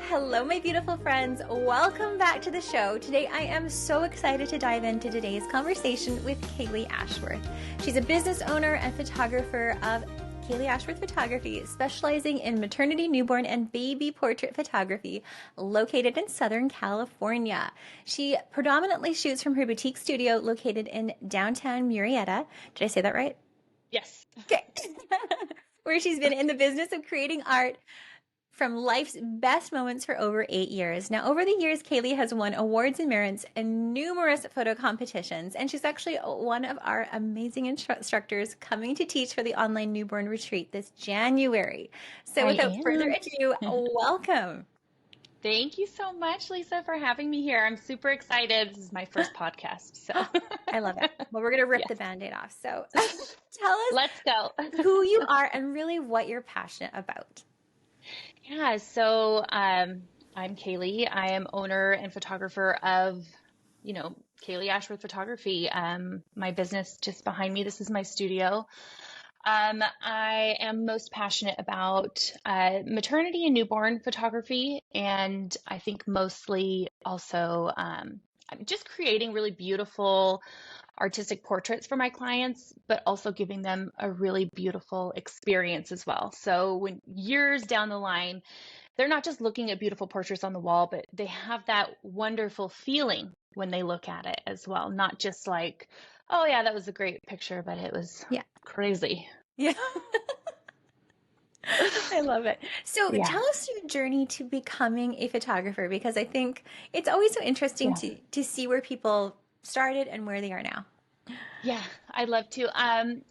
Hello, my beautiful friends. Welcome back to the show. Today, I am so excited to dive into today's conversation with Kayleigh Ashworth. She's a business owner and photographer of Kayleigh Ashworth Photography, specializing in maternity, newborn, and baby portrait photography, located in Southern California. She predominantly shoots from her boutique studio located in downtown Murrieta. Did I say that right? Yes. Okay. Where she's been in the business of creating art from life's best moments for over 8 years. Now, over the years, Kayleigh has won awards and merits in numerous photo competitions, and she's actually one of our amazing instructors coming to teach for the online newborn retreat this January. So without further ado, welcome. Thank you so much, Lisa, for having me here. I'm super excited. This is my first podcast. So I love it. Well, we're going to rip the Band-Aid off. So tell us Let's go. who you are and really what you're passionate about. Yeah, so I'm Kayleigh. I am owner and photographer of, Kayleigh Ashworth Photography. My business just behind me. This is my studio. I am most passionate about maternity and newborn photography, and I think mostly also just creating really beautiful artistic portraits for my clients, but also giving them a really beautiful experience as well. So when years down the line, they're not just looking at beautiful portraits on the wall, but they have that wonderful feeling when they look at it as well. Not just like, oh yeah, that was a great picture, but it was crazy. Yeah. I love it. So tell us your journey to becoming a photographer, because I think it's always so interesting to see where people started and where they are now. Yeah, I'd love to.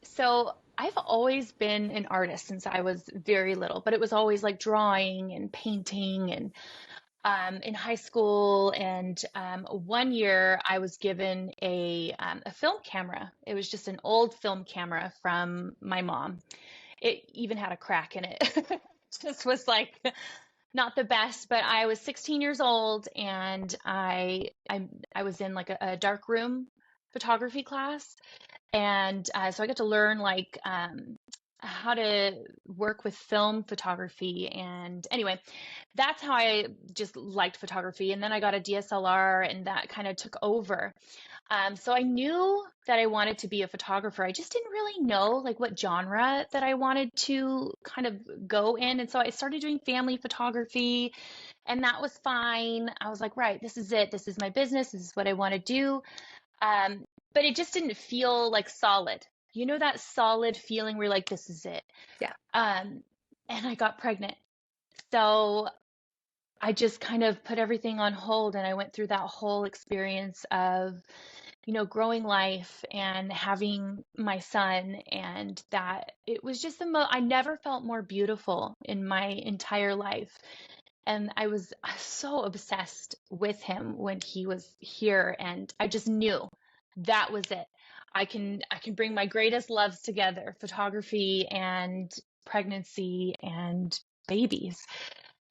So I've always been an artist since I was very little, but it was always like drawing and painting and in high school. And one year I was given a film camera. It was just an old film camera from my mom. It even had a crack in it. Just was like not the best, but I was 16 years old and I was in like a dark room photography class. And so I got to learn like how to work with film photography. And anyway, that's how I just liked photography. And then I got a DSLR and that kind of took over. So I knew that I wanted to be a photographer. I just didn't really know like what genre that I wanted to kind of go in. And so I started doing family photography and that was fine. I was like, right, this is it. This is my business. This is what I want to do. But it just didn't feel like solid. You know, that solid feeling where you're like, this is it. Yeah. And I got pregnant. So I just kind of put everything on hold and I went through that whole experience of, growing life and having my son, and that it was just I never felt more beautiful in my entire life. And I was so obsessed with him when he was here, and I just knew that was it. I can bring my greatest loves together, photography and pregnancy and babies.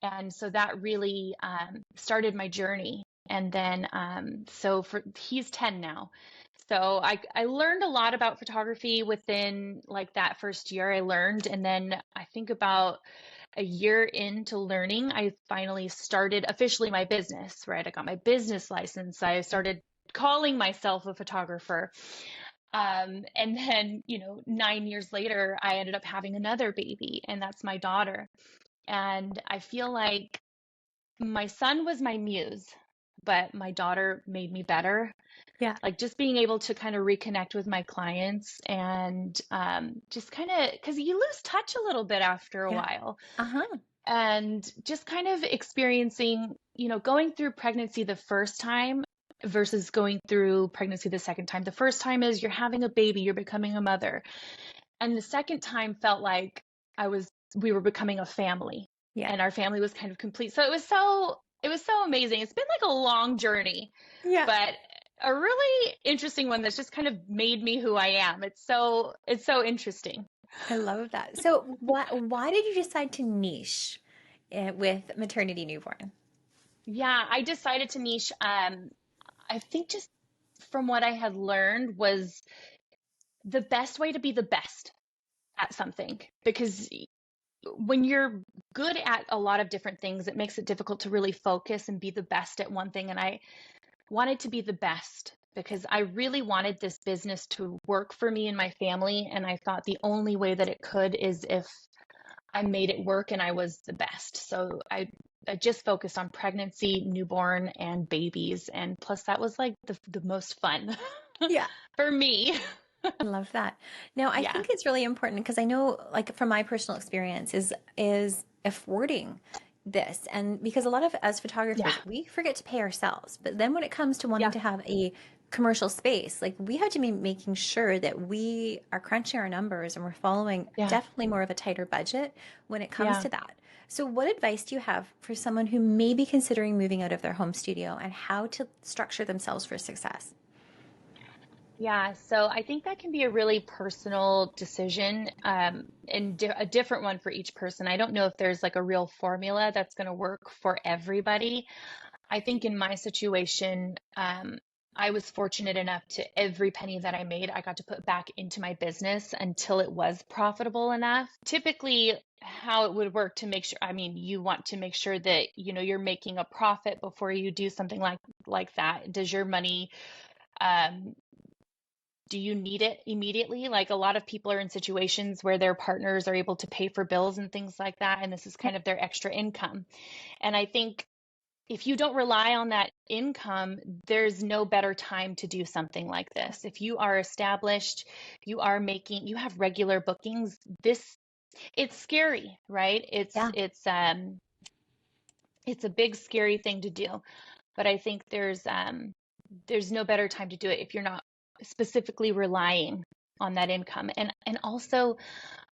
And so that really started my journey. And then, he's 10 now. So I learned a lot about photography within like that first year I learned. And then I think about a year into learning, I finally started officially my business, right? I got my business license. I started calling myself a photographer. And then, 9 years later, I ended up having another baby, and that's my daughter. And I feel like my son was my muse, but my daughter made me better. Yeah. Like just being able to kind of reconnect with my clients and just kind of, because you lose touch a little bit after a while. And just kind of experiencing, going through pregnancy the first time versus going through pregnancy the second time. The first time is you're having a baby, you're becoming a mother. And the second time felt like we were becoming a family. Yeah. And our family was kind of complete. So it was so amazing. It's been like a long journey. Yeah. But a really interesting one that's just kind of made me who I am. It's so interesting. I love that. So why did you decide to niche with maternity newborn? Yeah, I decided to niche. I think just from what I had learned was the best way to be the best at something, because when you're good at a lot of different things. It makes it difficult to really focus and be the best at one thing. And I wanted to be the best because I really wanted this business to work for me and my family. And I thought the only way that it could is if I made it work and I was the best. So I just focused on pregnancy, newborn, and babies. And plus, that was like the most fun Yeah. for me. I love that. Now, I Yeah. think it's really important because I know, like from my personal experience, is affording this, and because a lot of as Yeah. photographers, we forget to pay ourselves. But then when it comes to wanting Yeah. to have a commercial space, like we have to be making sure that we are crunching our numbers and we're following Yeah. definitely more of a tighter budget when it comes Yeah. to that. So, what advice do you have for someone who may be considering moving out of their home studio and how to structure themselves for success? Yeah, so I think that can be a really personal decision, and a different one for each person. I don't know if there's like a real formula that's going to work for everybody. I think in my situation, I was fortunate enough to every penny that I made, I got to put back into my business until it was profitable enough. Typically, how it would work to make sure, I mean, you want to make sure that, you're making a profit before you do something like that. Does your money, um, do you need it immediately? Like a lot of people are in situations where their partners are able to pay for bills and things like that, and this is kind of their extra income. And I think if you don't rely on that income, there's no better time to do something like this. If you are established, you have regular bookings, it's scary, right? Yeah. It's a big scary thing to do. But I think there's no better time to do it if you're not specifically relying on that income. And also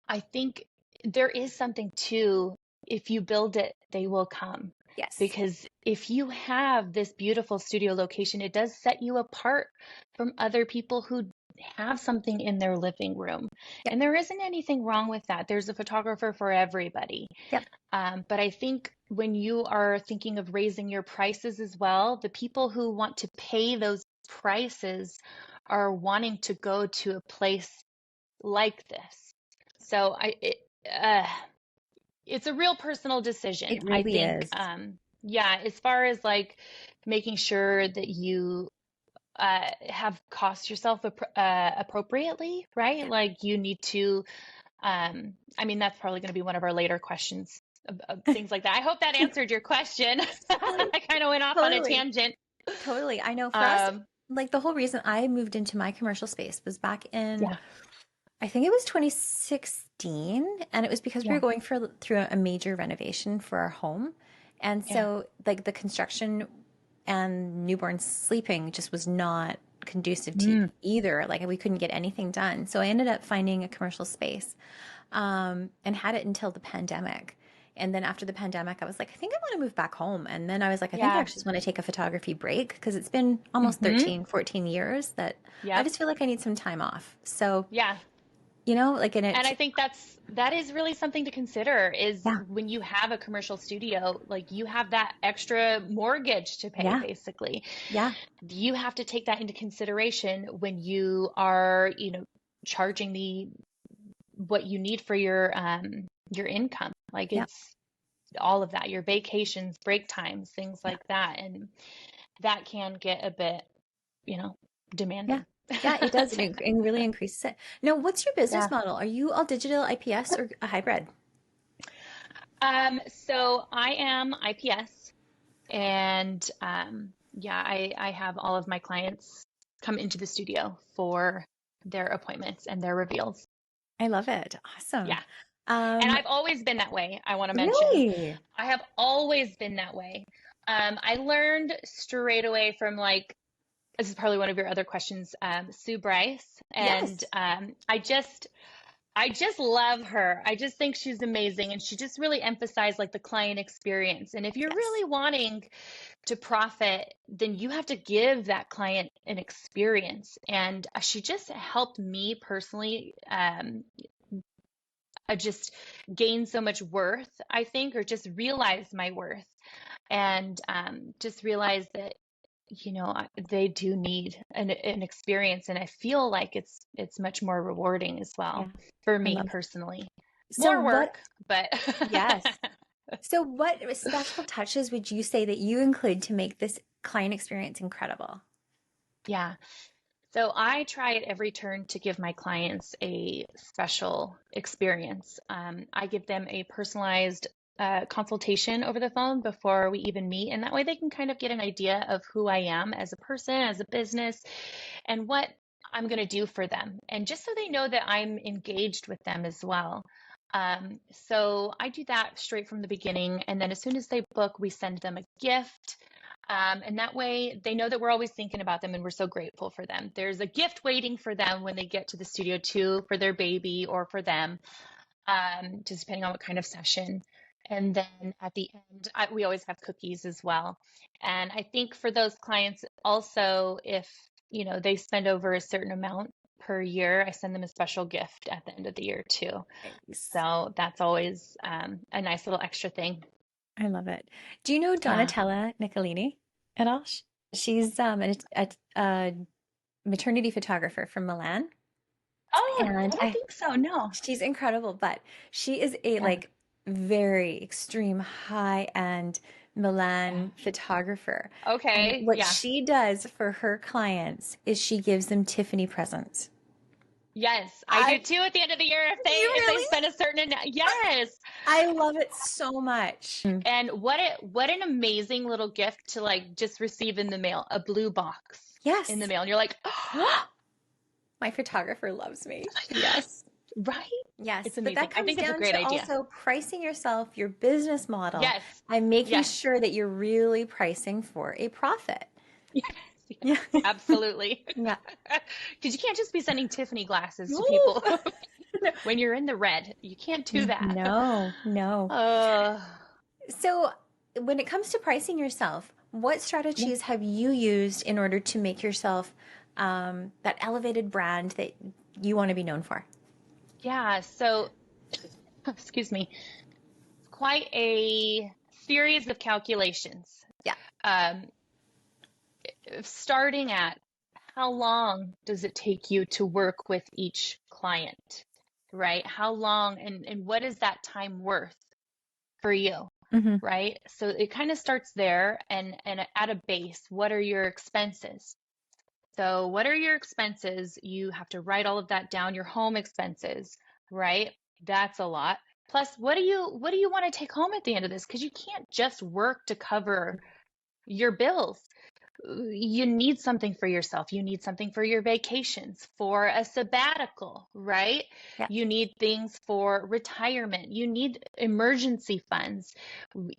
I think there is something to, if you build it, they will come. Yes. Because if you have this beautiful studio location, it does set you apart from other people who have something in their living room. Yep. And there isn't anything wrong with that. There's a photographer for everybody. Yep. But I think when you are thinking of raising your prices as well, the people who want to pay those prices are wanting to go to a place like this. So uh, it's a real personal decision. It I really think, is. yeah, as far as like making sure that you have cost yourself appropriately, right? Yeah. Like you need to, I mean, that's probably going to be one of our later questions of things like that. I hope that answered your question. Totally. I kind of went off on a Totally. tangent. Totally. I know for us, Um, like the whole reason I moved into my commercial space was back in, yeah, I think it was 2016, and it was because we were yeah, going through a major renovation for our home. And yeah, so like the construction and newborn sleeping just was not conducive to mm, either. Like we couldn't get anything done. So I ended up finding a commercial space, and had it until the pandemic. And then after the pandemic, I was like, I think I want to move back home. And then I was like, I think I yeah, actually just want to take a photography break because it's been almost mm-hmm, 13, 14 years that I yep, just feel like I need some time off. So, yeah. like in And it, I think that is really something to consider is yeah, when you have a commercial studio, like you have that extra mortgage to pay yeah, basically. yeah, You have to take that into consideration when you are, charging the what you need for your income. Like yeah, it's all of that, your vacations, break times, things yeah, like that. And that can get a bit, you know, yeah. demanding. Yeah, it does. It really increases it. Now, what's your business Yeah. model? Are you all digital IPS or a hybrid? So I am IPS and yeah, I have all of my clients come into the studio for their appointments and their reveals. I love it. Awesome. Yeah. And Um, I've always been that way, I want to mention. really? I have always been that way. I learned straight away from like, this is probably one of your other questions, Sue Bryce. And Yes. I just love her. I just think she's amazing. And she just really emphasized like the client experience. And if you're Yes. really wanting to profit, then you have to give that client an experience. And she just helped me personally just gain so much worth, I think, or just realize my worth and just realize that they do need an experience, and I feel like it's much more rewarding as well Yeah. for I me love. personally. So More what? work, but Yes. So what special touches would you say that you include to make this client experience incredible? Yeah. So I try at every turn to give my clients a special experience. I give them a personalized consultation over the phone before we even meet, and that way they can kind of get an idea of who I am as a person, as a business, and what I'm going to do for them. And just so they know that I'm engaged with them as well. So I do that straight from the beginning. And then as soon as they book, we send them a gift. And that way they know that we're always thinking about them and we're so grateful for them. There's a gift waiting for them when they get to the studio too, for their baby or for them, just depending on what kind of session. And then at the end, we always have cookies as well. And I think for those clients also, if they spend over a certain amount per year, I send them a special gift at the end of the year too. Nice. So that's always a nice little extra thing. I love it. Do you know Yeah. Donatella Nicolini at all? She's a maternity photographer from Milan, Oh, I and don't think so. No. she's incredible, but she is a Yeah. like very extreme high-end Yeah. Milan photographer. And Okay. what Yeah. she does for her clients is she gives them Tiffany presents. Yes, I do I too at the end of the year if You they really? spend a certain yes. I love it so much. And what an amazing little gift to like just receive in the mail, a blue box in the Yes. mail. And you're like, oh My photographer loves me. my God, Yes. right? Yes, It's but that amazing. I comes think it's a down great to idea. also pricing yourself, your business model, Yes. and making Yes. sure that you're really pricing for a profit. Yes. Yeah. Yes. Absolutely. Yeah. Because you can't just be sending Tiffany glasses to Ooh. people when you're in the red. You can't do that. No, no. Uh, So, when it comes to pricing yourself, what yeah. strategies have you used in order to make yourself that elevated brand that you want to be known for? Yeah. So, excuse me, quite a series of calculations. Yeah. Um, Starting at how long does it take you to work with each client, right? How long and what is that time worth for you, Hmm. right? So it kind of starts there and at a base, what are your expenses? So what are your expenses? You have to write all of that down, your home expenses, right? That's a lot. Plus, what do you want to take home at the end of this? Because you can't just work to cover your bills. You need something for yourself. You need something for your vacations, for a sabbatical, right? Yeah. You need things for retirement. You need emergency funds,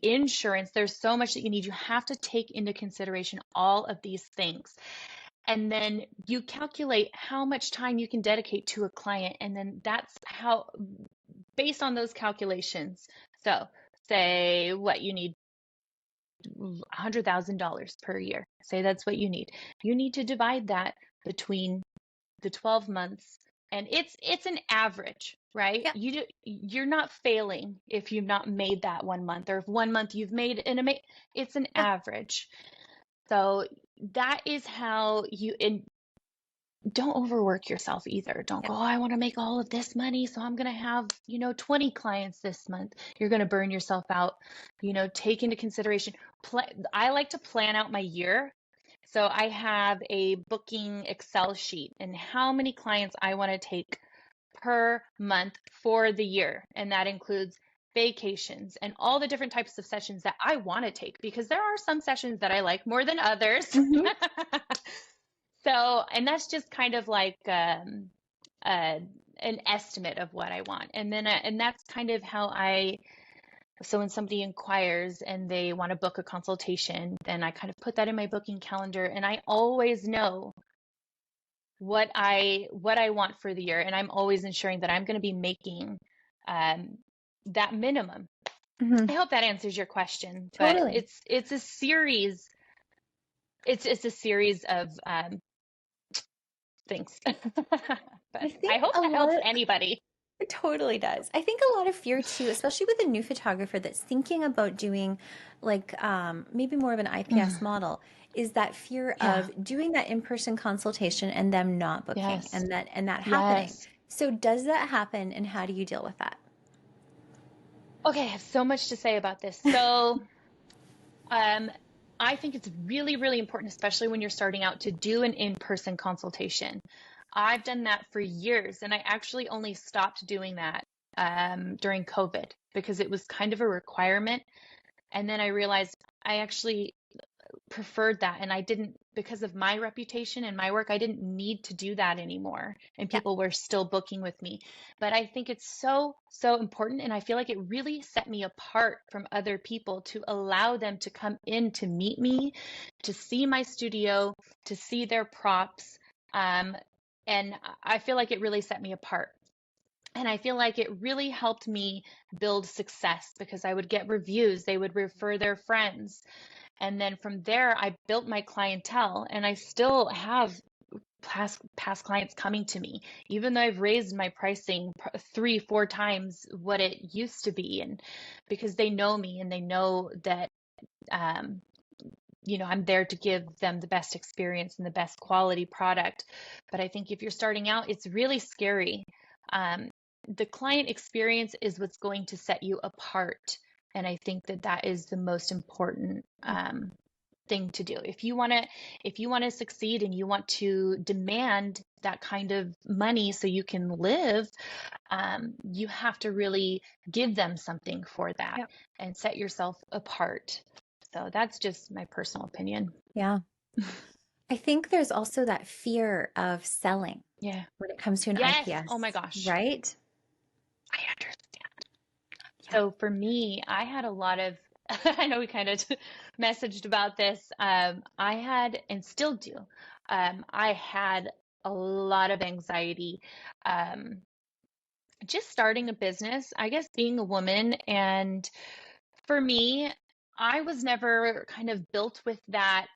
insurance. There's so much that you need. You have to take into consideration all of these things. And then you calculate how much time you can dedicate to a client. And then that's how, based on those calculations. So, say what you need $100,000 per year. Say that's what you need. You need to divide that between the 12 months, and it's an average, right? Yeah. You're not failing if you've not made that 1 month, or if 1 month you've made it's an Yeah. average. So that is how and don't overwork yourself either. Don't Yeah. go, oh, I want to make all of this money, so I'm going to have, 20 clients this month. You're going to burn yourself out. Take into consideration. I like to plan out my year. So I have a booking Excel sheet and how many clients I want to take per month for the year. And that includes vacations and all the different types of sessions that I want to take, because there are some sessions that I like more than others. Hmm. So, and that's just kind of like uh, an estimate of what I want. And then, and that's kind of how so when somebody inquires and they want to book a consultation, then I kind of put that in my booking calendar, and I always know what I want for the year, and I'm always ensuring that I'm going to be making um, that minimum. Hmm. I hope that answers your question, but Totally. it's a series. It's a series of things. I But I think hope a that lot helps of anybody. It totally does. I think a lot of fear too, especially with a new photographer that's thinking about doing like maybe more of an IPS Mm, model, is that fear yeah. of doing that in-person consultation and them not booking Yes. and that happening. Yes. So does that happen and how do you deal with that? Okay, I have so much to say about this. So, um, I think it's really, really important, especially when you're starting out, to do an in-person consultation. I've done that for years, and I actually only stopped doing that during COVID because it was kind of a requirement. And then I realized I actually preferred that, and I didn't, because of my reputation and my work, I didn't need to do that anymore, and Yeah. people were still booking with me. But I think it's so important, and I feel like it really set me apart from other people to allow them to come in to meet me, to see my studio, to see their props. um, and I feel like it really set me apart. And I feel like it really helped me build success because I would get reviews, they would refer their friends, and then from there, I built my clientele, and I still have past clients coming to me, even though I've raised my pricing three, four times what it used to be, and because they know me and they know that um, I'm there to give them the best experience and the best quality product. But I think if you're starting out, it's really scary. Um, the client experience is what's going to set you apart. And I think that that is the most important thing to do. If you want to succeed and you want to demand that kind of money so you can live, you have to really give them something for that Yeah. and set yourself apart. So that's just my personal opinion. Yeah. I think there's also that fear of selling Yeah. when it comes to an Yes. IPS, Oh my gosh. right? I understand. Yeah. So for me, I had a lot of, I know we kind of messaged about this. I had, and still do, I had a lot of anxiety. Um, just starting a business, I guess being a woman, and for me, I was never kind of built with that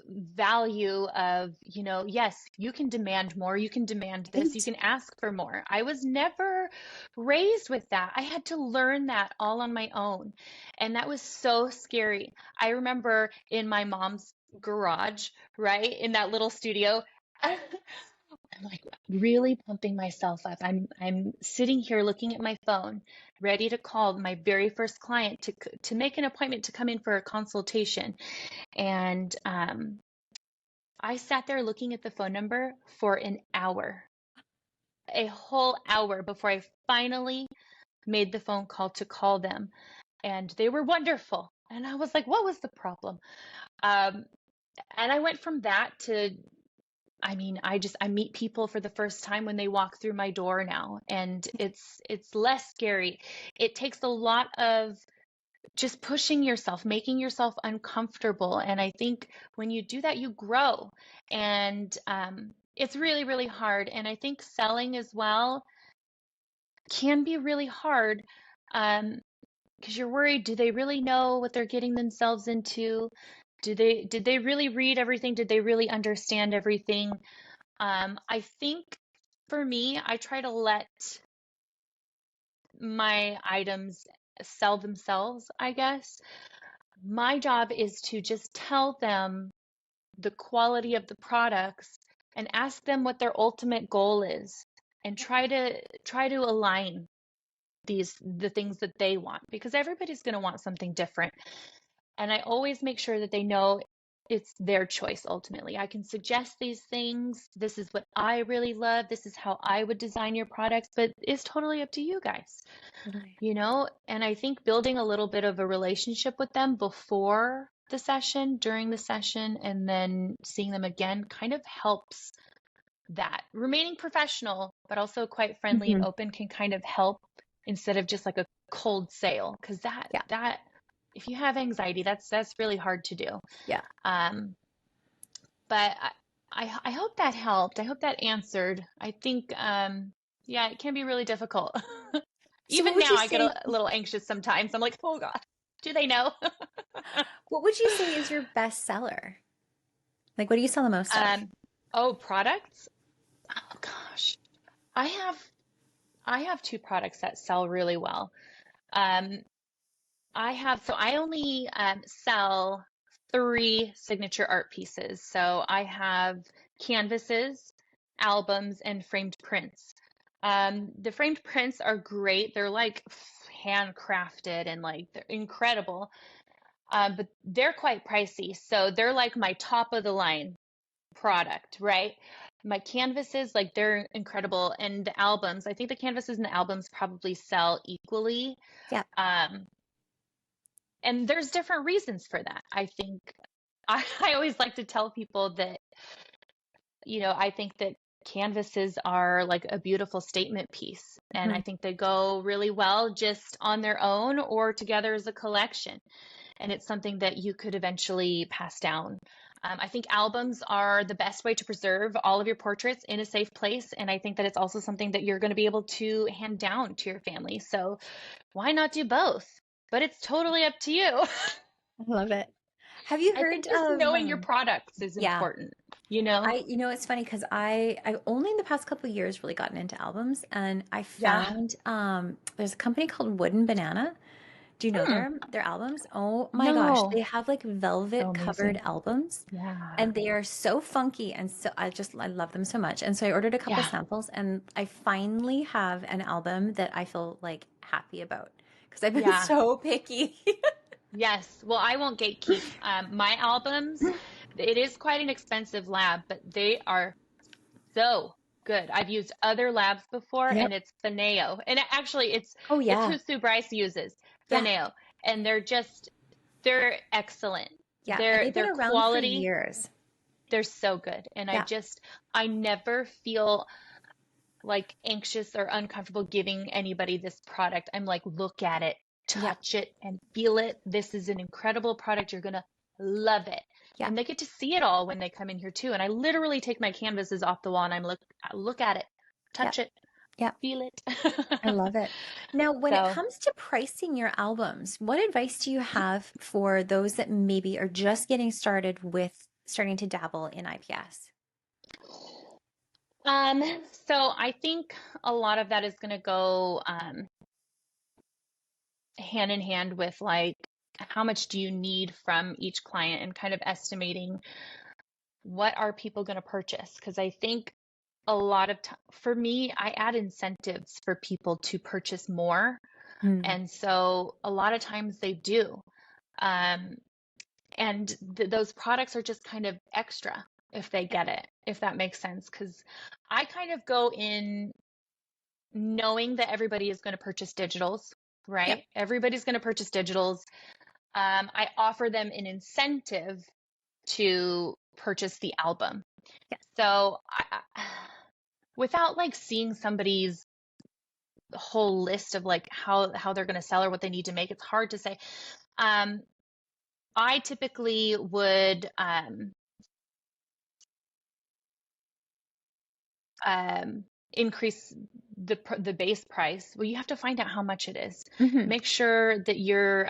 value of, yes, you can demand more, you can demand this, you Right. can ask for more. I was never raised with that. I had to learn that all on my own. And that was so scary. I remember in my mom's garage, right, in that little studio. I'm like really pumping myself up. I'm sitting here looking at my phone, ready to call my very first client to make an appointment to come in for a consultation. And I sat there looking at the phone number for an hour, a whole hour before I finally made the phone call to call them. And they were wonderful. And I was like, what was the problem? Um, and I went from that to, I mean, I meet people for the first time when they walk through my door now, and it's less scary. It takes a lot of just pushing yourself, making yourself uncomfortable. And I think when you do that, you grow. And it's really, really hard. And I think selling as well can be really hard because you're worried, do they really know what they're getting themselves into? Did they really read everything? Did they really understand everything? I think for me, I try to let my items sell themselves, I guess. My job is to just tell them the quality of the products and ask them what their ultimate goal is and try to align the things that they want, because everybody's going to want something different. And I always make sure that they know it's their choice ultimately. I can suggest these things. This is what I really love. This is how I would design your products, but it's totally up to you guys. Totally. And I think building a little bit of a relationship with them before the session, during the session, and then seeing them again kind of helps that. Remaining professional, but also quite friendly and Hmm. open can kind of help instead of just like a cold sale. Because Yeah. that if you have anxiety, that's really hard to do. Yeah. Um, but I hope that helped. I hope that answered. I think yeah, it can be really difficult. So what Even would now, you I get say, a little anxious sometimes. I'm like, oh God, do they know? what would you say is your best seller? Like, what do you sell the most of? Um, oh, products? Oh gosh. I have I have two products that sell really well. Um, I only sell three signature art pieces. So I have canvases, albums, and framed prints. The framed prints are great. They're like handcrafted and like they're incredible. But they're quite pricey. So they're like my top of the line product, right? My canvases, like they're incredible. And the albums, I think the canvases and the albums probably sell equally. Yeah. Um, and there's different reasons for that. I think I always like to tell people that, I think that canvases are like a beautiful statement piece. And I Mhm. think they go really well just on their own or together as a collection. And it's something that you could eventually pass down. I think albums are the best way to preserve all of your portraits in a safe place. And I think that it's also something that you're going to be able to hand down to your family. So why not do both? But it's totally up to you. I love it. Have you I think heard just of, knowing your products is yeah, important, you know? it's funny because I only in the past couple of years really gotten into albums, and I Yeah. found there's a company called Wooden Banana. Do you know Hmm. their albums? Oh my gosh, No. they have like So velvet covered amazing. albums, Yeah. and they are so funky, and so I love them so much. And so I ordered a couple Yeah. samples, and I finally have an album that I feel like happy about because I've been Yeah. so picky. Yes. Well, I won't gatekeep. My albums, it is quite an expensive lab, but they are so good. I've used other labs before, and Yep. it's Fineo. And actually, Oh it's yeah. who Sue Bryce uses, Yeah. Fineo. And they're excellent. Yeah. And they've been Their around for quality, years. they're so good. And Yeah. I never feel like anxious or uncomfortable giving anybody this product. I'm like, look at it, Yeah. touch it, and feel it. This is an incredible product. You're gonna love it. Yeah. And they get to see it all when they come in here too. And I literally take my canvases off the wall and I look at it, Yeah. touch it, Yeah. feel I it. love it. Now, when it So, comes to pricing your albums, what advice do you have for those that maybe are just getting started with starting to dabble in IPS? um, so I think a lot of that is gonna go hand in hand with like how much do you need from each client and kind of estimating what are people going to purchase? Because I think a lot of time for me, I add incentives for people to purchase more. Hmm. And so a lot of times they do. Um, and those products are just kind of extra if they get it, if that makes sense. Because I kind of go in knowing that everybody is going to purchase digitals, Yep. right? Everybody's going to purchase digitals. I offer them an incentive to purchase the album. Yeah. So without like seeing somebody's whole list of like how they're going to sell or what they need to make, it's hard to say. Um, I typically would increase the base price. Well, you have to find out how much it is. Hmm. Make sure that you're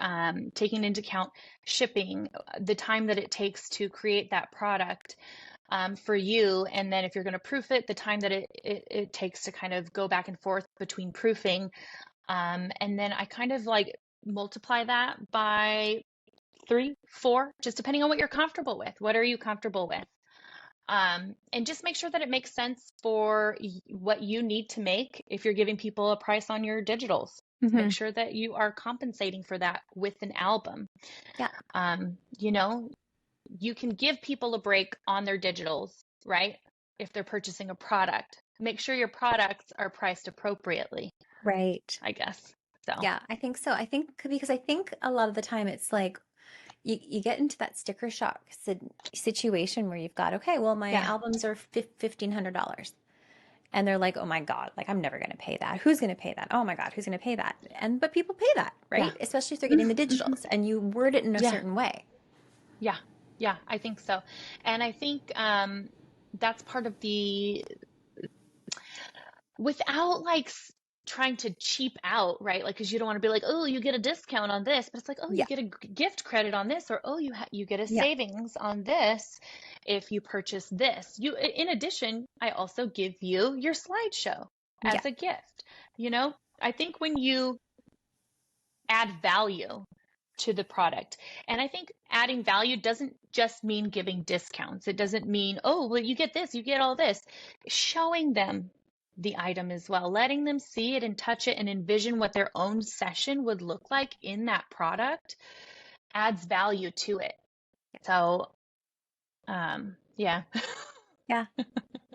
taking into account shipping, the time that it takes to create that product for you. And then if you're going to proof it, the time that it takes to kind of go back and forth between proofing. And then I kind of like multiply that by 3, 4, just depending on what you're comfortable with. What are you comfortable with? And just make sure that it makes sense for what you need to make if you're giving people a price on your digitals. Hmm. Make sure that you are compensating for that with an album. Yeah. You know, you can give people a break on their digitals, right? If they're purchasing a product, make sure your products are priced appropriately, Right. I guess. So, Yeah, I think so. I think because I think a lot of the time it's like you get into that sticker shock situation where you've got, okay, well, my yeah, albums are $1,500. And they're like, oh my God, like I'm never going to pay that. Who's going to pay that? Oh my God, who's going to pay that? But people pay that, yeah, right? Especially if they're getting the digitals and you word it in a yeah, certain way. yeah, yeah, I think so. And I think that's part of without like trying to cheap out, right? Like, because you don't want to be like, oh, you get a discount on this, but it's like, oh, you Yeah. get a gift credit on this, or oh, you get a Yeah. savings on this if you purchase this. In addition, I also give you your slideshow Yeah. as a gift. You know, I think when you add value to the product, and I think adding value doesn't just mean giving discounts. It doesn't mean, oh, well, you get this, you get all this. Showing them the item as well, letting them see it and touch it and envision what their own session would look like in that product adds value to it. So, yeah. Yeah.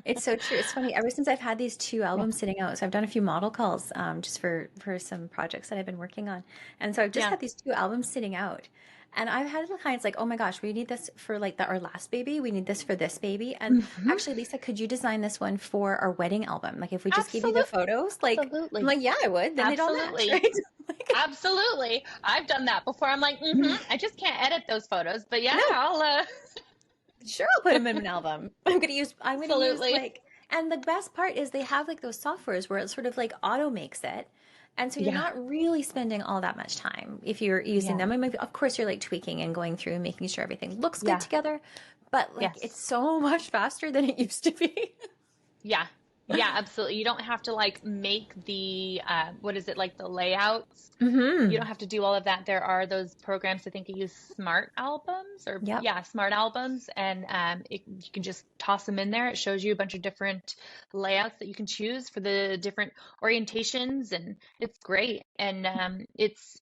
It's so true. It's funny. Ever since I've had these two Yeah. albums sitting out, so I've done a few model calls just for some projects that I've been working on, and so I've just Yeah. had these two albums sitting out, and I've had clients like, "Oh my gosh, we need this for like our last baby. We need this for this baby." And Hmm. actually, Lisa, could you design this one for our wedding album? Like, if we just give you the Absolutely. photos, like, I'm Absolutely. like, yeah, I would. Then they'd all match, Absolutely. right? Like, Absolutely. I've done that before. I'm like, I just can't edit those photos, but yeah, no, I'll sure, I'll put them in an album. I'm gonna use absolutely. like, and the best part is they have like those softwares where it sort of like auto makes it. And so you're Yeah. not really spending all that much time if you're using Yeah. them. I mean, of course, you're like tweaking and going through and making sure everything looks good Yeah. together, but like it's Yes. so much faster than it used to be. Yeah. Yeah, absolutely. You don't have to like make the what is it, like the layouts. You Hmm. don't have to do all of that. There are those programs, I think you use smart albums or Yep. yeah, smart albums, and you can just toss them in there. It shows you a bunch of different layouts that you can choose for the different orientations, and it's great. And it's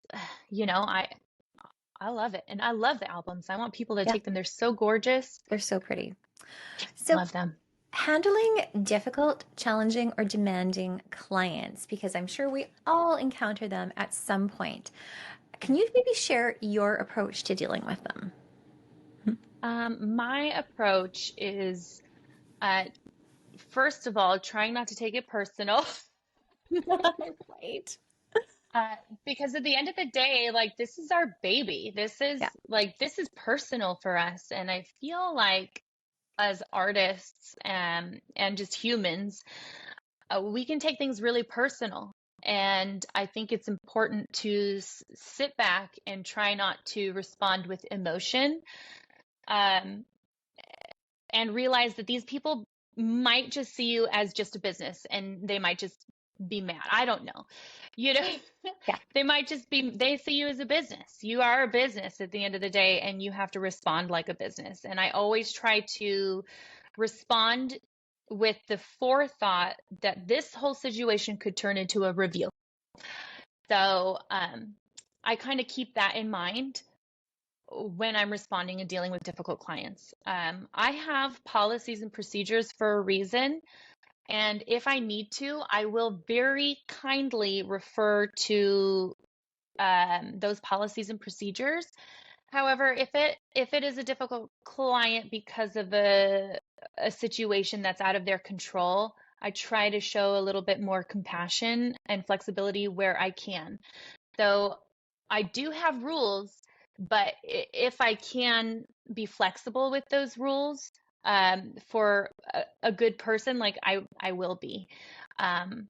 I love it, and I love the albums. I want people to Yeah, take them. They're so gorgeous. they're so pretty. So Love them. handling difficult, challenging, or demanding clients, because I'm sure we all encounter them at some point. Can you maybe share your approach to dealing with them? My approach is, uh, first of all, trying not to take it personal. Right. Uh, because at the end of the day, like this is our baby. Yeah. This is personal for us. And I feel like as artists and just humans, we can take things really personal. And I think it's important to sit back and try not to respond with emotion, um, and realize that these people might just see you as just a business and they might just be mad. I don't know. You know, Yeah. they see you as a business. You are a business at the end of the day, and you have to respond like a business. And I always try to respond with the forethought that this whole situation could turn into a review. So I kind of keep that in mind when I'm responding and dealing with difficult clients. I have policies and procedures for a reason. And if I need to, I will very kindly refer to those policies and procedures. However, if it is a difficult client because of a situation that's out of their control, I try to show a little bit more compassion and flexibility where I can. So I do have rules, but if I can be flexible with those rules, for a good person, like I will be. Um,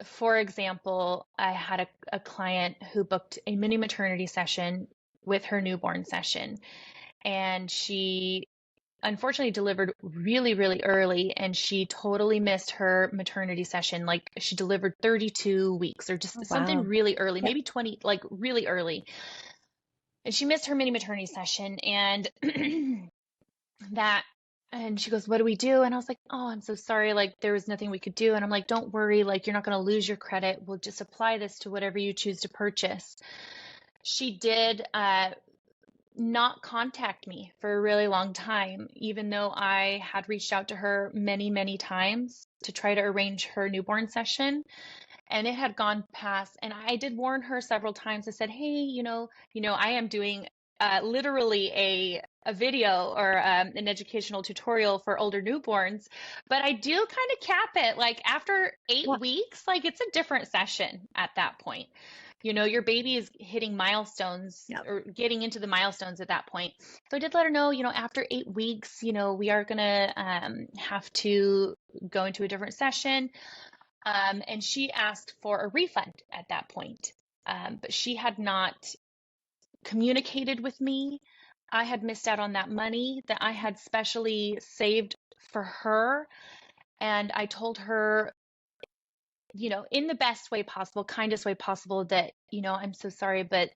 for example, I had a client who booked a mini maternity session with her newborn session, and she unfortunately delivered really, really early, and she totally missed her maternity session. Like she delivered 32 weeks or Oh, just something wow. really early, Yeah. maybe 20, like really early. And she missed her mini maternity session, and that and she goes, "What do we do?" And I was like, "Oh, I'm so sorry. Like there was nothing we could do." And I'm like, "Don't worry. Like you're not going to lose your credit. We'll just apply this to whatever you choose to purchase." She did not contact me for a really long time, even though I had reached out to her many, many times to try to arrange her newborn session. And it had gone past, and I did warn her several times. I said, "Hey, I am doing literally a video or an educational tutorial for older newborns, but I do kind of cap it like after eight Yeah. weeks, like it's a different session at that point. Your baby is hitting milestones Yeah. or getting into the milestones at that point. So I did let her know, after 8 weeks, we are gonna have to go into a different session." And she asked for a refund at that point. But she had not communicated with me. I had missed out on that money that I had specially saved for her. And I told her, in the best way possible, kindest way possible, that, "I'm so sorry, but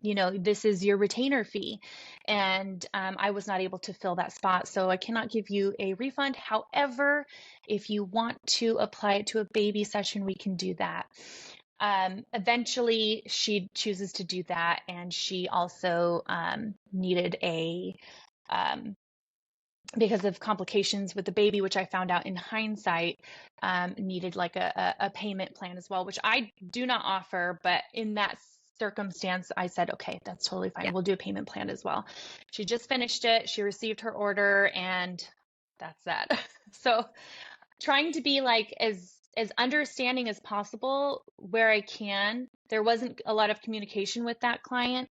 this is your retainer fee. And I was not able to fill that spot. So I cannot give you a refund. However, if you want to apply it to a baby session, we can do that. Eventually, she chooses to do that. And she also needed um, because of complications with the baby, which I found out in hindsight, needed like a payment plan as well, which I do not offer. But in that circumstance, I said, okay, that's totally fine. Yeah. We'll do a payment plan as well. She just finished it. She received her order, and that's that. So trying to be like as understanding as possible where I can. There wasn't a lot of communication with that client.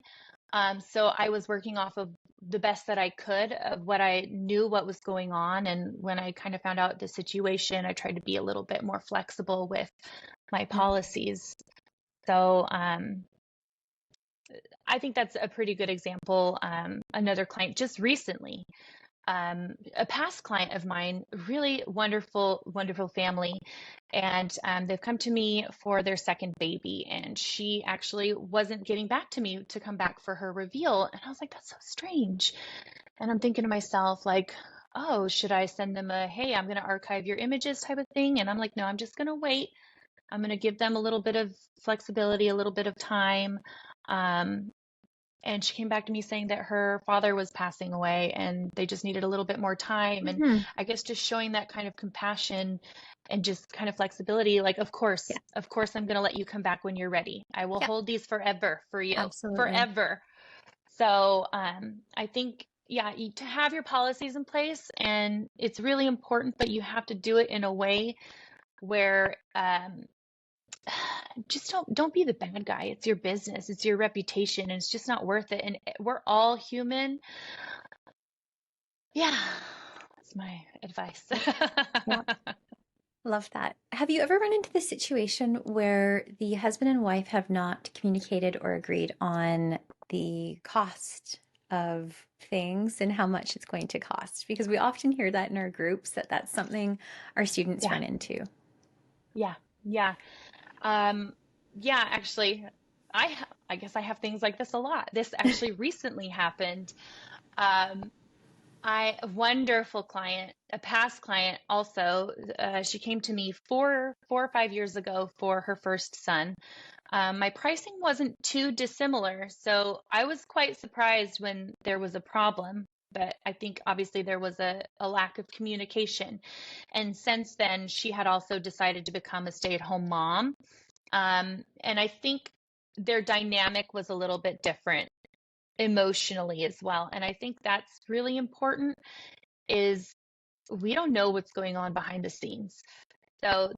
So I was working off of the best that I could of what I knew what was going on. And when I kind of found out the situation, I tried to be a little bit more flexible with my policies. So I think that's a pretty good example. Another client just recently, a past client of mine, really wonderful, wonderful family. And they've come to me for their second baby. And she actually wasn't getting back to me to come back for her reveal. And I was like, that's so strange. And I'm thinking to myself, like, oh, should I send them a, hey, I'm going to archive your images type of thing? And I'm like, no, I'm just going to wait. I'm going to give them a little bit of flexibility, a little bit of time. Um, and she came back to me saying that her father was passing away and they just needed a little bit more time. And Mm-hmm. I guess just showing that kind of compassion and just kind of flexibility, like, of course, Yeah. I'm going to let you come back when you're ready. I will Yeah. hold these forever for you, Absolutely. forever. So I think, yeah, to have your policies in place, and it's really important, but you have to do it in a way where just don't be the bad guy. It's your business, it's your reputation, and it's just not worth it. And we're all human. Yeah, that's my advice. Yeah. Love that. Have you ever run into the situation where the husband and wife have not communicated or agreed on the cost of things and how much it's going to cost? Because we often hear that in our groups that that's something our students Yeah, run into. yeah, yeah. Um, yeah, actually, I guess I have things like this a lot. This actually recently happened. Um, a wonderful client, a past client also, she came to me 4 or 5 years ago for her first son. My pricing wasn't too dissimilar, so I was quite surprised when there was a problem. But I think obviously there was a lack of communication. And since then, she had also decided to become a stay-at-home mom. And I think their dynamic was a little bit different emotionally as well. And I think that's really important is we don't know what's going on behind the scenes. So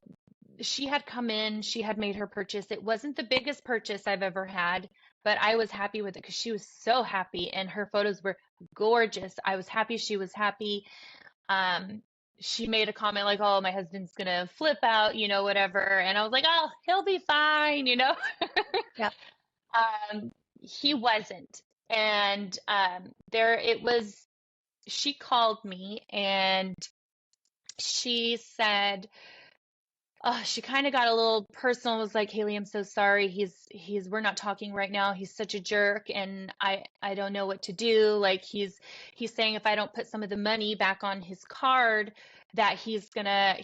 she had come in, she had made her purchase. It wasn't the biggest purchase I've ever had, but I was happy with it because she was so happy and her photos were gorgeous. I was happy she was happy. Um, she made a comment like, "Oh, my husband's gonna flip out, whatever." And I was like, "Oh, he'll be fine." Yep. He wasn't. And there it was. She called me and she said, oh, she kind of got a little personal, was like, Haley, I'm so sorry. We're not talking right now. He's such a jerk and I don't know what to do. Like he's saying if I don't put some of the money back on his card that he's gonna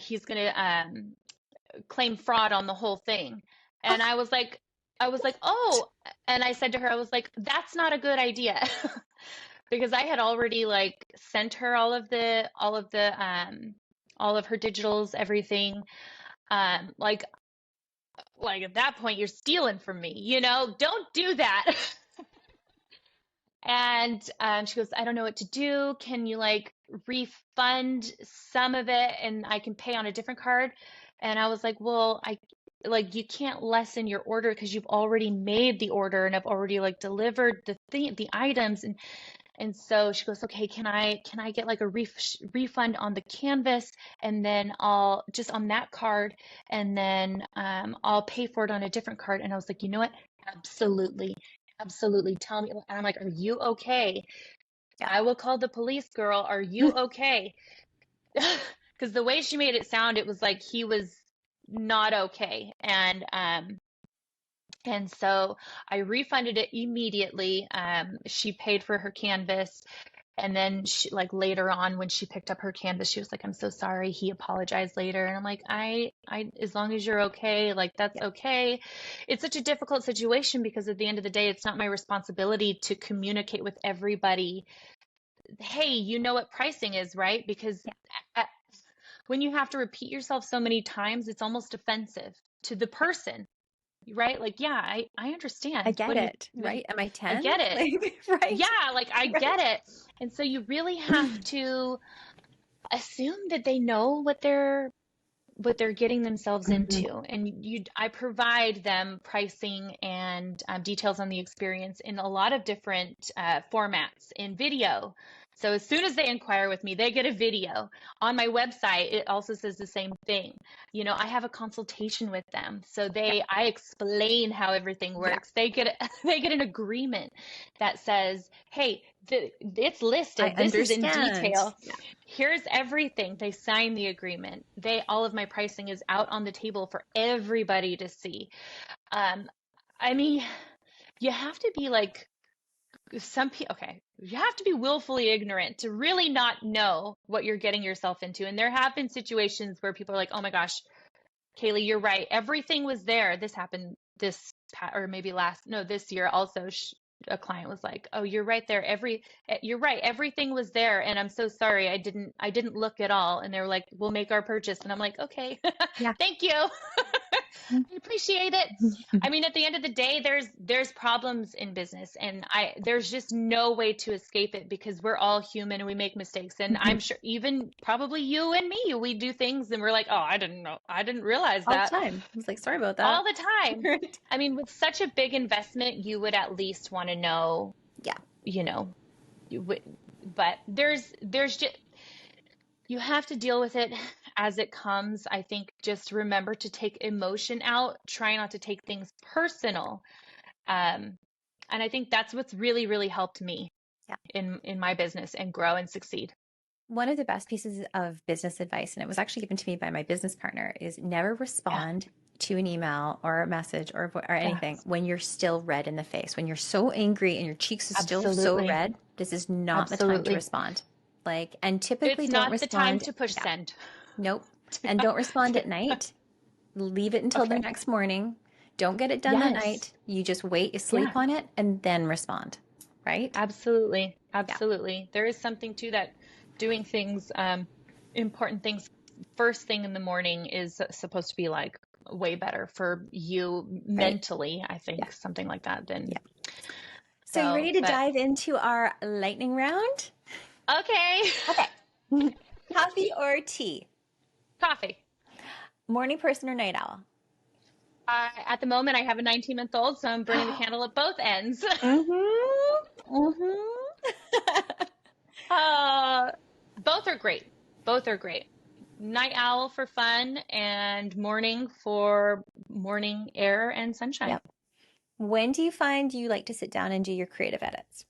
claim fraud on the whole thing. Oh, And I was like, oh, and I said to her, I was like, that's not a good idea. Because I had already like sent her all of her digitals, everything. Like at that point you're stealing from me, don't do that. And she goes, I don't know what to do. Can you like refund some of it and I can pay on a different card? And I was like, well, I like you can't lessen your order because you've already made the order and I've already like delivered the items. And so she goes, okay, can I get like a refund on the canvas and then I'll just on that card and then I'll pay for it on a different card. And I was like, you know what? Absolutely. Absolutely. Tell me. And I'm like, are you okay? yeah. I will call the police, girl. Are you okay? Because the way she made it sound, it was like he was not okay. And And so I refunded it immediately. She paid for her canvas. And then she, like later on when she picked up her canvas, she was like, I'm so sorry. He apologized later. And I'm like, as long as you're okay, like that's okay. It's such a difficult situation because at the end of the day, it's not my responsibility to communicate with everybody. Hey, you know what pricing is, right? Because Yeah. uh, when you have to repeat yourself so many times, it's almost offensive to the Yeah. person, right? Like, yeah, I I understand get it, when right? Am I I 10? get it. Like, right? Yeah, like I get Right. it. And so you really have to assume that they know what they're getting themselves Mhm. into. And I provide them pricing and details on the experience in a lot of different formats in video. So as soon as they inquire with me, they get a video. On my website, it also says the same thing. I have a consultation with them. So Yeah. I explain how everything Yeah. works. They get they get an agreement that says, "Hey, it's I listed. This is in understand. detail. Yeah. Here's everything." They sign the agreement. All of my pricing is out on the table for everybody to see. Um, I mean, you have to be like some people, okay, you have to be willfully ignorant to really not know what you're getting yourself into. And there have been situations where people are like, oh my gosh, Kayleigh, you're right. Everything was there. This happened or maybe no, this year also. A client was like, "Oh, you're right there. You're right. Everything was there, and I'm so sorry. I didn't look at all." And they were like, "We'll make our purchase." And I'm like, "Okay, Yeah. thank you. I appreciate it." I mean, at the end of the day, there's problems in business, and there's just no way to escape it because we're all human and we make mistakes. And Mhm. I'm sure even probably you and me, we do things and we're like, "Oh, I didn't know. I didn't realize All the that." time. I was like, sorry about that. All the time. Right. I mean, with such a big investment, you would at least want to know, Yeah. you know, but there's just you have to deal with it as it comes. I think just remember to take emotion out. Try not to take things personal. Um, and I think that's what's really, really helped me Yeah. in my business and grow and succeed. One of the best pieces of business advice, and it was actually given to me by my business partner, is never Yeah. respond to an email or a message or anything Yes. when you're still red in the face. When you're so angry and your cheeks are still so Absolutely. red, this is not the time to Absolutely. respond. Like, and typically It's don't not the time respond. to push Yeah, send. nope. And don't respond at night. Leave it until the Okay. next morning. Don't get it done that Yes. night. You just wait, you sleep Yeah. on it, and then respond. Right? Absolutely. Yeah. Absolutely. There is something to that. Doing things, important things first thing in the morning is supposed to be like way better for you Right? mentally, I Yeah. think, something like that. Yeah. Then, So you ready to but dive into our lightning round? okay. Okay. Coffee or tea? Coffee. Morning person or night owl? At the moment, I have a 19-month-old, so I'm burning the candle at both ends. Mm-hmm. Mm-hmm. uh, both are great. Both are great. Night owl for fun and morning for morning air and sunshine. Yep. When do you find you like to sit down and do your creative edits?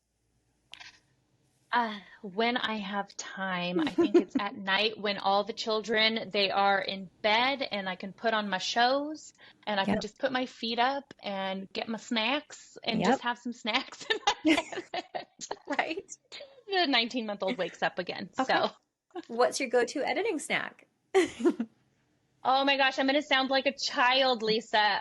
When I have time, I think it's at night when all the children, they are in bed and I can put on my shows and I can Yep. just put my feet up and get my snacks and just Yep. have some snacks in my hand. Right. The 19-month-old wakes up again. Okay. So, What's your go-to editing snack? oh my gosh, I'm going to sound like a child, Lisa.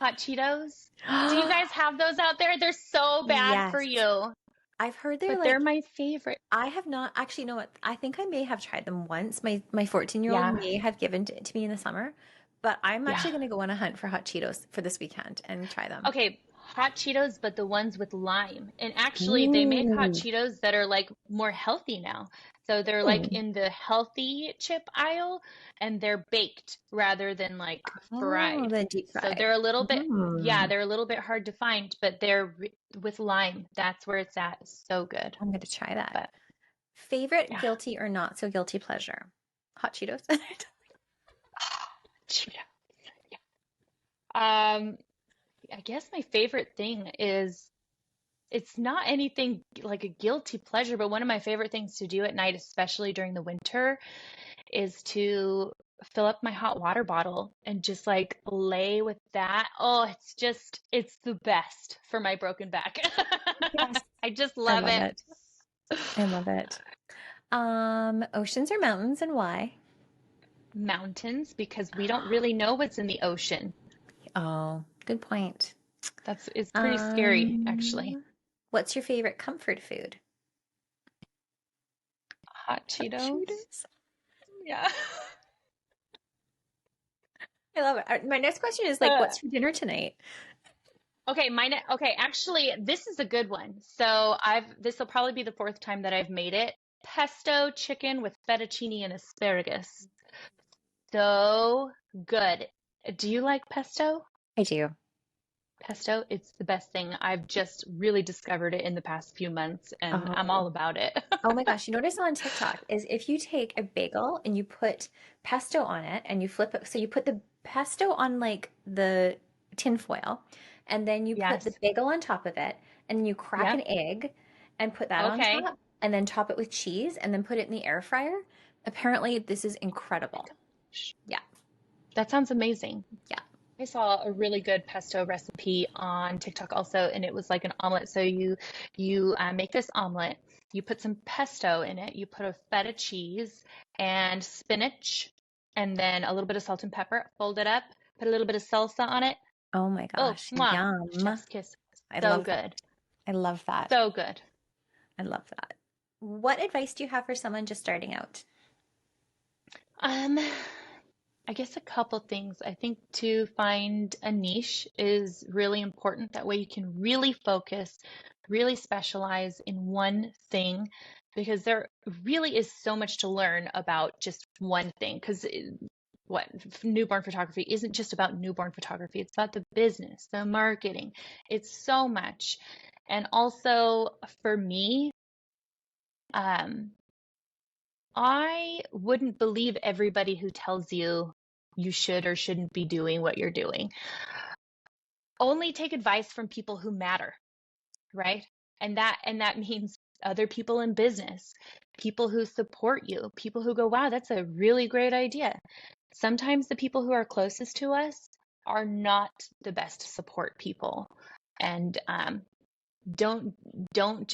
Hot Cheetos. Do you guys have those out there? They're so bad for Yes. you, I've heard they're but they're like, my favorite. I have not actually, you know what? I think I may have tried them once. My 14-year-old Yeah. may have given to me in the summer, but I'm Yeah. actually going to go on a hunt for hot Cheetos for this weekend and try them. Okay, hot Cheetos, but the ones with lime. And actually, they make hot Ooh. Cheetos that are like more healthy now. So they're like Hmm. in the healthy chip aisle and they're baked rather than like Oh, fried. the deep So fried. they're a little bit, yeah, Hmm. they're a little bit hard to find, but with lime. That's where it's at. So good. I'm going to try that. But Favorite yeah. guilty or not so guilty pleasure? Hot Cheetos. Cheetos. I guess my favorite thing is it's not anything like a guilty pleasure, but one of my favorite things to do at night, especially during the winter, is to fill up my hot water bottle and just like lay with that. Oh, it's the best for my broken back. Yes. I just I love love it. it. I love it. Oceans or mountains and why? Mountains, because we don't really know what's in the ocean. Oh, good point. It's pretty scary, actually. Um, what's your favorite comfort food? Hot Hot Cheetos. Cheetos. Yeah. I love it. My next question is like, Uh, what's for dinner tonight? okay, actually, this is a good one. This will probably be the fourth time that I've made it. Pesto chicken with fettuccine and asparagus. So good. Do you like pesto? I do. Pesto, it's the best thing. I've just really discovered it in the past few months and I'm Oh, all about it. oh my gosh. You know what I saw on TikTok is if you take a bagel and you put pesto on it and you flip it, so you put the pesto on like the tin foil and then you put the Yes. bagel on top of it and then you crack an Yep. egg and put that on Okay. top and then top it with cheese and then put it in the air fryer. Apparently, this is Oh my incredible. gosh. Yeah. That sounds amazing. Yeah. I saw a really good pesto recipe on TikTok also, and it was like an omelet. So you make this omelet, you put some pesto in it, you put a feta cheese and spinach, and then a little bit of salt and pepper. Fold it up, put a little bit of salsa on it. Oh my Oh, gosh. mwah, Yum. chef's kiss. I So love that. good, I love that. so good. I love that. What advice do you have for someone just starting out? Um, I guess a couple things. I think to find a niche is really important. That way you can really focus, really specialize in one thing, because there really is so much to learn about just one thing. Because what newborn photography isn't just about newborn photography, it's about the business, the marketing. It's so much. And also for me, um, I wouldn't believe everybody who tells you you should or shouldn't be doing what you're doing. Only take advice from people who matter, right? And that means other people in business, people who support you, people who go, "Wow, that's a really great idea." Sometimes the people who are closest to us are not the best support people. And don't don't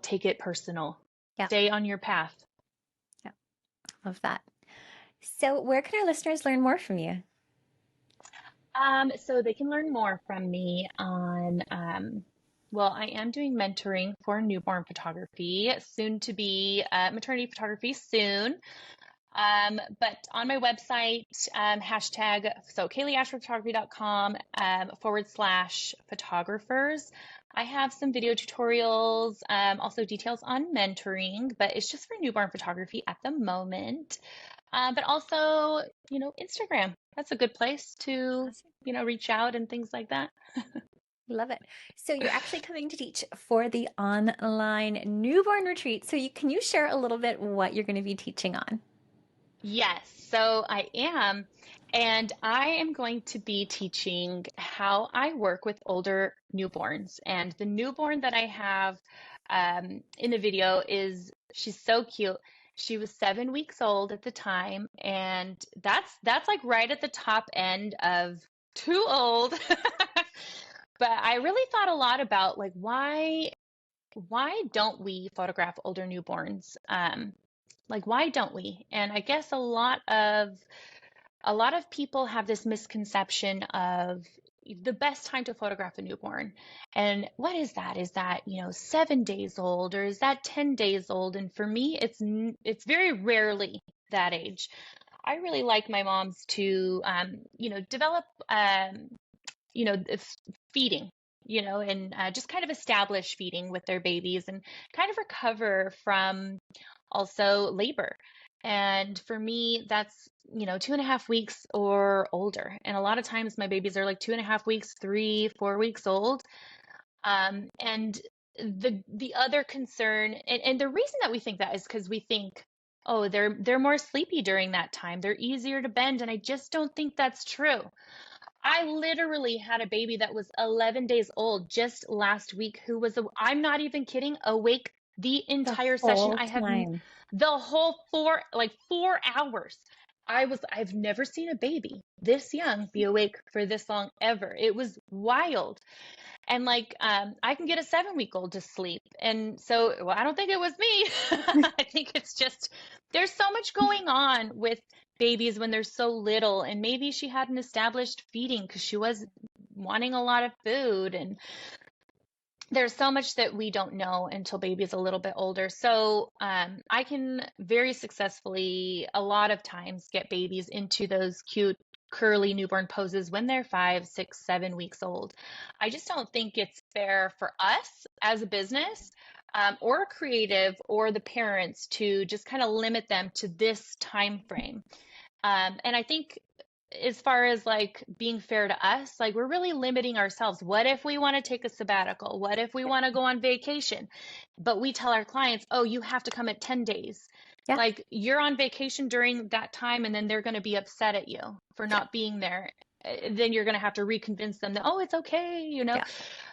take it personal. Yeah, Stay on your path. yeah, love that. So, where can our listeners learn more from you? So they can learn more from me on, well, I am doing mentoring for newborn photography, soon to be maternity photography soon. But on my website, hashtag, so KayleighAshworthPhotography.com / photographers. I have some video tutorials, also details on mentoring, but it's just for newborn photography at the moment. But also, Instagram. That's a good place to, Awesome. reach out and things like that. Love it. So, you're actually coming to teach for the online newborn retreat. So, can you share a little bit what you're going to be teaching on? Yes, so I am. And I am going to be teaching how I work with older newborns. And the newborn that I have in the video she's so cute. She was 7 weeks old at the time, and that's like right at the top end of too old. But I really thought a lot about like why don't we photograph older newborns? Like why don't we? And I guess a lot of people have this misconception of the best time to photograph a newborn. And what is that? Is that, 7 days old, or is that 10 days old? And for me, it's very rarely that age. I really like my moms to, develop, feeding, and just kind of establish feeding with their babies and kind of recover from also labor. And for me, that's, 2.5 weeks or older. And a lot of times my babies are like 2.5 weeks, 3, 4 weeks old. And the other concern, and the reason that we think that is because we think, oh, they're more sleepy during that time. They're easier to bend. And I just don't think that's true. I literally had a baby that was 11 days old just last week who was, I'm not even kidding, awake the The entire session. whole time. The whole 4 hours. I've never seen a baby this young be awake for this long ever. It was wild. And like, I can get a 7 week old to sleep. And so, well, I don't think it was me. I think it's just, there's so much going on with babies when they're so little. And maybe she hadn't established feeding because she was wanting a lot of food. And there's so much that we don't know until baby's a little bit older. So I can very successfully, a lot of times, get babies into those cute, curly newborn poses when they're 5, 6, 7 weeks old. I just don't think it's fair for us as a business or creative or the parents to just kind of limit them to this time frame. And I think as far as like being fair to us, like we're really limiting ourselves. What if we want to take a sabbatical? What if we want to go on vacation? But we tell our clients, oh, you have to come at 10 days. Yeah. Like you're on vacation during that time, and then they're going to be upset at you for not being there. Then you're going to have to reconvince them that, oh, it's okay, you know? Yeah.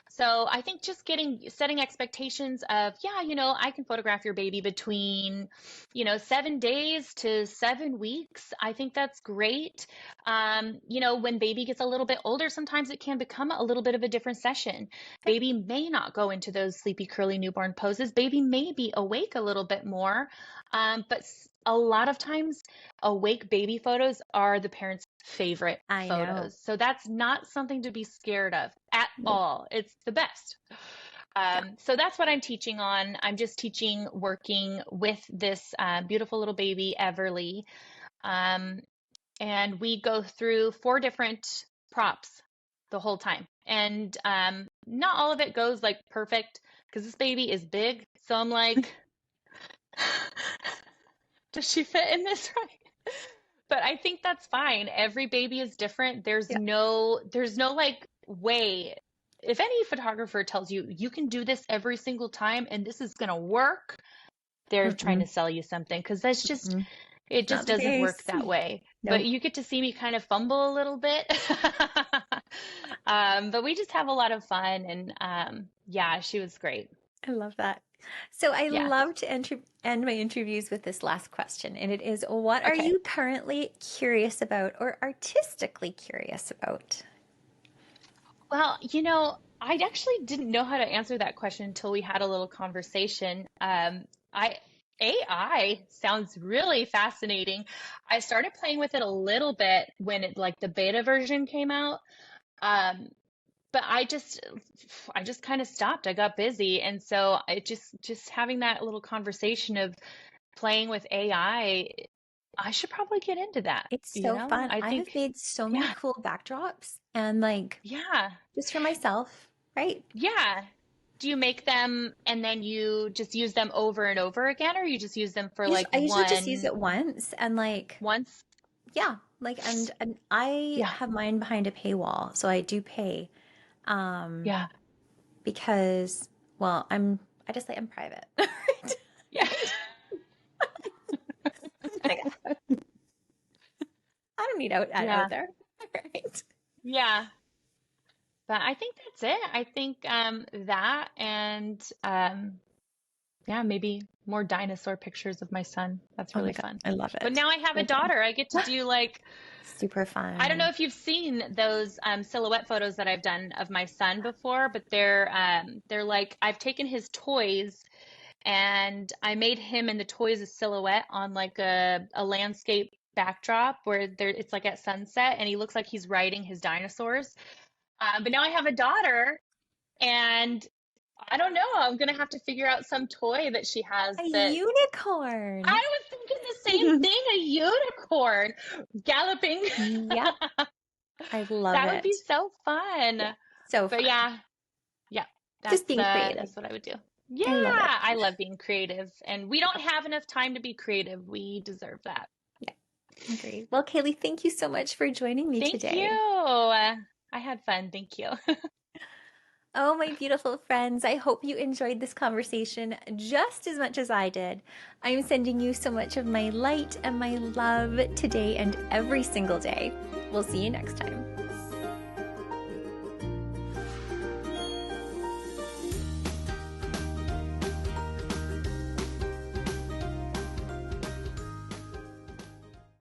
So I think just setting expectations of, yeah, I can photograph your baby between, 7 days to 7 weeks. I think that's great. When baby gets a little bit older, sometimes it can become a little bit of a different session. Baby may not go into those sleepy, curly newborn poses. Baby may be awake a little bit more. But a lot of times awake baby photos are the parents' favorite I photos. know. So that's not something to be scared of at all. It's the best. So that's what I'm teaching on. I'm just teaching working with this beautiful little baby, Everly. And we go through 4 different props the whole time. And not all of it goes like perfect because this baby is big. So I'm like, does she fit in this right? But I think that's fine. Every baby is different. There's no like way. If any photographer tells you you can do this every single time and this is going to work, they're trying to sell you something because that's just it just doesn't work that way. Nope. But you get to see me kind of fumble a little bit. But we just have a lot of fun, and yeah, she was great. I love that. So I Yeah. love to end my interviews with this last question, and it is, what are Okay. you currently curious about or artistically curious about? Well, I actually didn't know how to answer that question until we had a little conversation. AI sounds really fascinating. I started playing with it a little bit when the beta version came out. But I just kind of stopped. I got busy. And so it just having that little conversation of playing with AI, I should probably get into that. It's so fun. I I have think, made so many yeah, cool backdrops and yeah, just for myself, right? yeah. Do you make them and then you just use them over and over again, or you just use them for I usually just use it once and once? yeah, and I Yeah, have mine behind a paywall, so I do pay yeah, because well, I'm private. Right? yeah, Like, I don't need ad yeah, out there. Right. yeah. But I think that's it. I think that and yeah, maybe more dinosaur pictures of my son. That's Oh my really God, fun. I love But it. now I have a So fun. daughter. I get to do Super I don't know fun. if you've seen those silhouette photos that I've done of my son before, but they're like I've taken his toys and I made him and the toys a silhouette on like a landscape backdrop where it's like at sunset and he looks like he's riding his dinosaurs. But now I have a daughter, and I don't know. I'm gonna have to figure out some toy that she has A that I unicorn. was thinking the same thing, a unicorn galloping. Yep, I love That would be it. so fun. Yeah, so But fun. yeah, yeah, Just being creative. that's what I would do. Yeah, I love it. I love being creative, and we don't have enough time to be creative. We deserve that. Yeah, agreed. Well, Kayleigh, thank you so much for joining me Thank you. today. I had fun. Thank you. Oh, my beautiful friends, I hope you enjoyed this conversation just as much as I did. I'm sending you so much of my light and my love today and every single day. We'll see you next time.